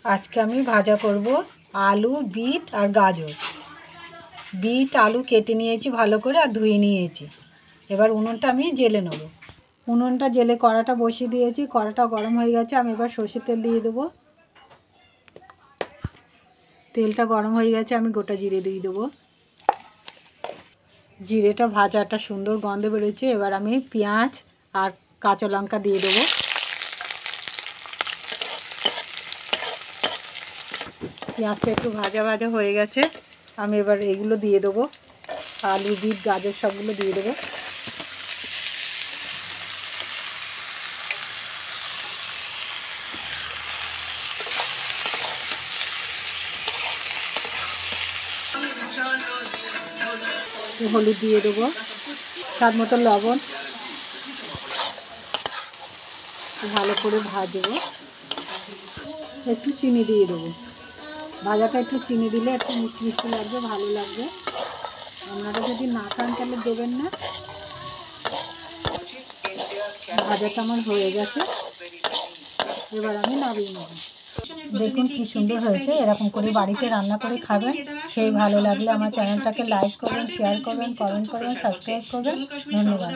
আজকে আমি ভাজা করব আলু, বিট আর গাজর। বিট আলু কেটে নিয়েছি ভালো করে আর ধুয়ে নিয়েছি। এবার উনুনটা আমি জ্বেলে নেব। উনুনটা জ্বেলে কড়াটা বসিয়ে দিয়েছি। কড়াটা গরম হয়ে গেছে। আমি এবার সর্ষের তেল দিয়ে দেবো। তেলটা গরম হয়ে গেছে, আমি গোটা জিরে দিয়ে দেবো। জিরেটা ভাজাটা সুন্দর গন্ধ বেরোচ্ছে। এবার আমি পেঁয়াজ আর কাঁচা লঙ্কা দিয়ে দেবো। পেঁয়াজটা একটু ভাজা ভাজা হয়ে গেছে, আমি এবার এগুলো দিয়ে দেবো। আলু, বিট, গাজর সবগুলো দিয়ে দেবো। হলুদ দিয়ে দেবো, স্বাদ মতো লবণ। ভালো করে ভাজবো। একটু চিনি দিয়ে দেবো। ভাজাটা একটু চিনি দিলে একটু মিষ্টি মিষ্টি লাগবে, ভালো লাগবে। আপনারা যদি না খান তাহলে দেবেন না। ভাজাটা আমার হয়ে গেছে, এবার আমি নামিয়ে নেব। দেখুন কি সুন্দর হয়েছে। এরকম করে বাড়িতে রান্না করে খাবেন। খেয়ে ভালো লাগলে আমার চ্যানেলটাকে লাইক করবেন, শেয়ার করবেন, কমেন্ট করবেন, সাবস্ক্রাইব করবেন। ধন্যবাদ।